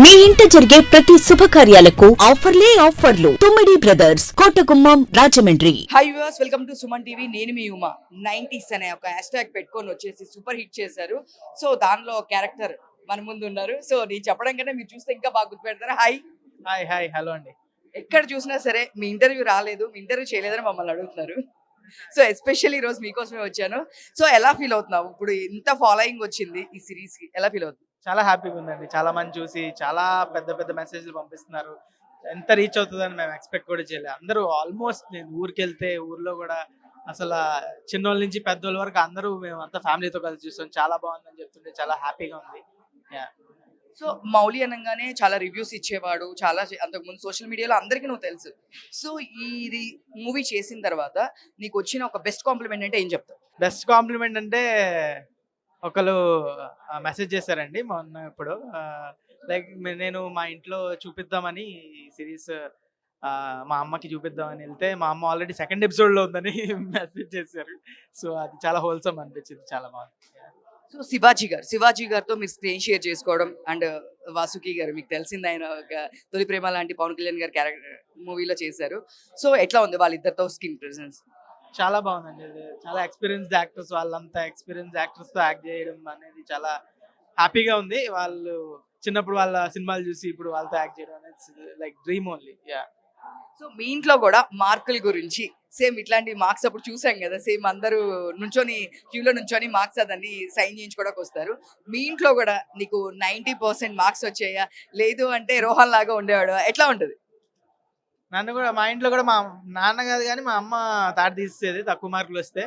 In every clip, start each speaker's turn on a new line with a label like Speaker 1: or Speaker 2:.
Speaker 1: మీ ఇంట జరిగే ప్రతి శుభకార్యాలకు ఆఫర్లు Thummidi brothers Kotagummam Rajahmundry.
Speaker 2: Hi viewers, welcome to Suman TV. నేను మీ ఉమా. 90s అనే ఒక హ్యాష్ ట్యాగ్ పెట్టుకొని వచ్చేసి సూపర్ హిట్ చేశారు. సో దానిలో క్యారెక్టర్ మన ముందు ఉన్నారు. సో నేను చెప్పడం కన్నా మీరు చూస్తే ఇంకా బాగా గుర్తుపెడతారు.
Speaker 3: హాయ్ హలో అండి.
Speaker 2: ఎక్కడ చూసినా సరే మీ ఇంటర్వ్యూ రాలేదు, మీ ఇంటర్వ్యూ చేయలేదని మమ్మల్ని అడుగుతున్నారు. సో ఎస్పెషల్లీ ఈరోజు మీకోసమే వచ్చాను. సో ఎలా ఫీల్ అవుతున్నావు? ఇప్పుడు ఇంత ఫాలోయింగ్ వచ్చింది ఈ సిరీస్ కి, ఎలా ఫీల్ అవుతుంది?
Speaker 3: చాలా హ్యాపీగా ఉందండి. చాలా మంది చూసి చాలా పెద్ద పెద్ద మెసేజ్లు పంపిస్తున్నారు. ఎంత రీచ్ అవుతుందని మేము ఎక్స్పెక్ట్ కూడా చేయలేదు. అందరూ ఆల్మోస్ట్ నేను ఊరికి వెళ్తే ఊర్లో కూడా అసలు చిన్నోళ్ళ నుంచి పెద్దోళ్ళ వరకు అందరూ మేము అంతా ఫ్యామిలీతో కలిసి చూస్తాం. చాలా బాగుందని చెప్తుంటే చాలా హ్యాపీగా ఉంది.
Speaker 2: సో మౌలి అనగానే చాలా రివ్యూస్ ఇచ్చేవాడు, చాలా అంతకుముందు సోషల్ మీడియాలో అందరికీ నువ్వు తెలుసు. సో ఇది మూవీ చేసిన తర్వాత నీకు వచ్చిన ఒక బెస్ట్ కాంప్లిమెంట్ అంటే ఏం చెప్తావు?
Speaker 3: బెస్ట్ కాంప్లిమెంట్ అంటే ఒకరు మెసేజ్ చేశారండి మొన్న ఇప్పుడు, లైక్ నేను మా ఇంట్లో చూపిద్దామని సిరీస్ మా అమ్మకి చూపిద్దామని వెళ్తే మా అమ్మ ఆల్రెడీ సెకండ్ ఎపిసోడ్లో ఉందని మెసేజ్ చేశారు. సో అది చాలా హోల్సమ్ అనిపించింది, చాలా బాగుంది.
Speaker 2: సో శివాజీ గారితో మీరు స్క్రీన్ షేర్ చేసుకోవడం, అండ్ వాసుకి గారు మీకు తెలిసింది, ఆయన తొలి ప్రేమ లాంటి పవన్ కళ్యాణ్ గారి క్యారెక్టర్ మూవీలో చేశారు. సో ఎట్లా ఉంది వాళ్ళిద్దరితో స్క్రీన్ ప్రెసెన్స్?
Speaker 3: చాలా బాగుందండి. ఇది చాలా ఎక్స్పీరియన్స్డ్ యాక్టర్స్, వాళ్ళంతా ఎక్స్పీరియన్స్ యాక్టర్స్తో యాక్ట్ చేయడం అనేది చాలా హ్యాపీగా ఉంది. వాళ్ళు చిన్నప్పుడు వాళ్ళ సినిమాలు చూసి ఇప్పుడు వాళ్ళతో యాక్ట్ చేయడం అనేది లైక్ డ్రీమ్ ఓన్లీ.
Speaker 2: సో మీ ఇంట్లో కూడా మార్కుల గురించి సేమ్ ఇట్లాంటి మార్క్స్ అప్పుడు చూసాం కదా, సేమ్ అందరూ క్యూలో నుంచొని మార్క్స్ అదని సైన్ చేయించుకోవడానికి వస్తారు. మీ ఇంట్లో కూడా నీకు 90% మార్క్స్ వచ్చాయా, లేదు అంటే రోహన్ లాగా ఉండేవాడు, ఎట్లా ఉంటుంది?
Speaker 3: నన్ను కూడా మా ఇంట్లో కూడా మా నాన్న కాదు కానీ మా అమ్మ తాట తీసేది తక్కువ మార్కులు వస్తే.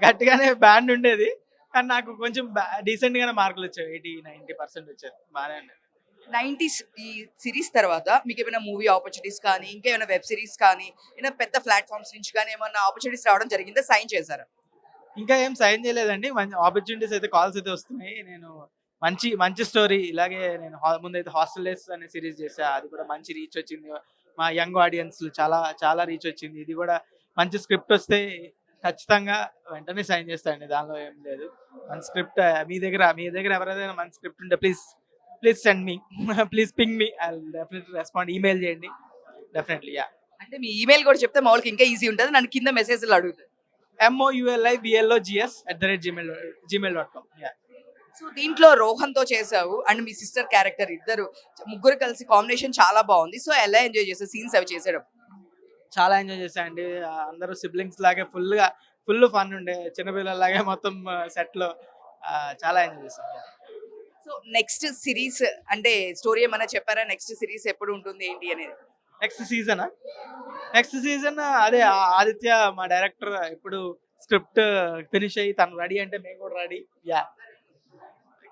Speaker 3: గట్టిగానే బ్యాండ్ ఉండేది కానీ నాకు కొంచెం డీసెంట్గానే మార్కులు వచ్చాయి. 80-90% వచ్చేది, బాగానే ఉండేది.
Speaker 2: 90s ఈ సిరీస్ తర్వాత మీకు ఏమైనా మూవీ ఆపర్చునిటీస్ కానీ, ఇంకా ఏమైనా వెబ్ సిరీస్ కానీ, ఏమైనా పెద్ద ప్లాట్ఫామ్స్ నుంచి కానీ ఏమైనా ఆపర్చునిటీస్ రావడం జరిగిందా? సైన్ చేశారా?
Speaker 3: ఇంకా ఏం సైన్ చేయలేదండి. మంచి ఆపర్చునిటీస్ అయితే, కాల్స్ అయితే వస్తున్నాయి. నేను మంచి స్టోరీ, ఇలాగే నేను ముందైతే హాస్టల్ డేస్ అనే సిరీస్ చేసా, అది కూడా మంచి రీచ్ వచ్చింది. మా యంగ్ ఆడియన్స్ చాలా రీచ్ వచ్చింది. ఇది కూడా మంచి స్క్రిప్ట్ వస్తే ఖచ్చితంగా వెంటనే సైన్ చేస్తానండి, దానిలో ఏం లేదు. మంచి స్క్రిప్ట్ మీ దగ్గర ఎవరైనా మంచి స్క్రిప్ట్ ఉంటే please send me, please ping me, I will definitely respond. Email చేయండి డెఫినెట్లీ.
Speaker 2: అంటే మీ ఈమెయిల్ కూడా చెప్తే మామూలుగా ఇంకా ఈజీ ఉంటుంది, నన్ను కింద మెసేజ్లు అడుగుతారు.
Speaker 3: mouliblogs@gmail.com.
Speaker 2: సో దీంట్లో రోహన్ తో చేసావు అండ్ మీ సిస్టర్ క్యారెక్టర్, ముగ్గురు కలిసి కాంబినేషన్ చాలా బాగుంది. సో ఎలా ఎంజాయ్ చేసావు సీన్స్ అవి చేసేటప్పుడు?
Speaker 3: చాలా ఎంజాయ్ చేశా అండి. అందరూ సిబ్లింగ్స్ లాగే ఫుల్ ఫన్ ఉండే, చిన్నపిల్లలాగే మొత్తం సెట్ లో చాలా ఎంజాయ్ చేశాం.
Speaker 2: సో నెక్స్ట్ సిరీస్ అంటే స్టోరీ ఏమైనా చెప్పారా? నెక్స్ట్ సిరీస్ ఎప్పుడు ఉంటుంది ఏంటి అనేది?
Speaker 3: నెక్స్ట్ సీజన్ అదే ఆదిత్య మా డైరెక్టర్ ఇప్పుడు స్క్రిప్ట్ ఫినిష్ అయ్యి తను రెడీ అంటే మేము కూడా రెడీ.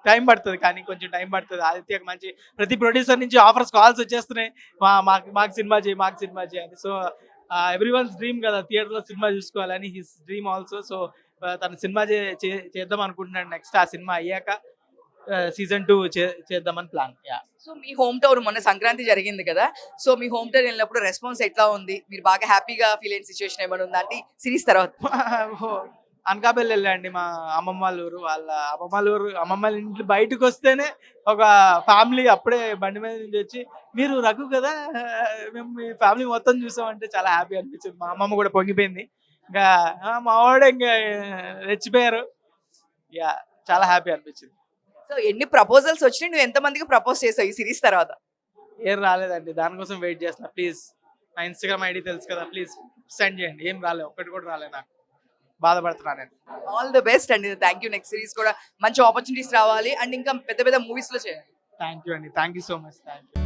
Speaker 3: టైం పడుతుంది, కానీ కొంచెం టైం పడుతుంది. ఆదిత్యకి మంచి ప్రతి ప్రొడ్యూసర్ నుంచి ఆఫర్స్ కాల్స్ వచ్చేస్తున్నాయి, మాకు సినిమా చేయి అని. సో ఎవ్రీవన్స్ డ్రీమ్ కదా థియేటర్లో సినిమా చూసుకోవాలని, హిస్ డ్రీమ్ ఆల్సో. సో తను సినిమా చేద్దాం అనుకుంటున్నాడు. నెక్స్ట్ ఆ సినిమా అయ్యాక సీజన్ 2 చేద్దామని ప్లాన్.
Speaker 2: సో మీ హోమ్ టౌన్ మొన్న సంక్రాంతి జరిగింది కదా, సో మీ హోమ్ టౌన్ వెళ్ళినప్పుడు రెస్పాన్స్ ఎట్లా ఉంది? మీరు బాగా హ్యాపీగా ఫీల్ అయిన సిచ్యువేషన్ ఏమైనా ఉందా అంటే సిరీస్ తర్వాత?
Speaker 3: అనకాపల్లి వెళ్ళండి, మా అమ్మమ్మ వాళ్ళ ఊరు. అమ్మమ్మ ఇంట్లో బయటకు వస్తేనే ఒక ఫ్యామిలీ అప్పుడే బండి మీద నుంచి వచ్చి, మీరు రఘు కదా, మేము మీ ఫ్యామిలీ మొత్తం చూసామంటే చాలా హ్యాపీ అనిపించింది. మా అమ్మమ్మ కూడా పొంగిపోయింది. ఇంకా మా వాడు ఇంకా రెచ్చిపోయారు. చాలా హ్యాపీ అనిపించింది.
Speaker 2: సో ఎన్ని ప్రపోజల్స్ వచ్చినాయి, నువ్వు ఎంతమందికి ప్రపోజ్ చేసావు ఈ సిరీస్ తర్వాత?
Speaker 3: ఏం రాలేదండి, దానికోసం వెయిట్ చేస్తున్నా. ప్లీజ్ నా ఇన్స్టాగ్రామ్ ఐడి తెలుసు కదా, ప్లీజ్ సెండ్ చేయండి. ఏం రాలేదు, ఒక్కటి కూడా రాలేదు. నాకు బాధపడుతున్నా నేను.
Speaker 2: ఆల్ ది బెస్ట్ అండి, థ్యాంక్ యూ. నెక్స్ట్ సిరీస్ కూడా మంచి ఆపర్చునిటీస్ రావాలి అండ్ ఇంకా పెద్ద మూవీస్ లో చేయాలి.
Speaker 3: థ్యాంక్ యూ అండి, thank you so much. Thank you.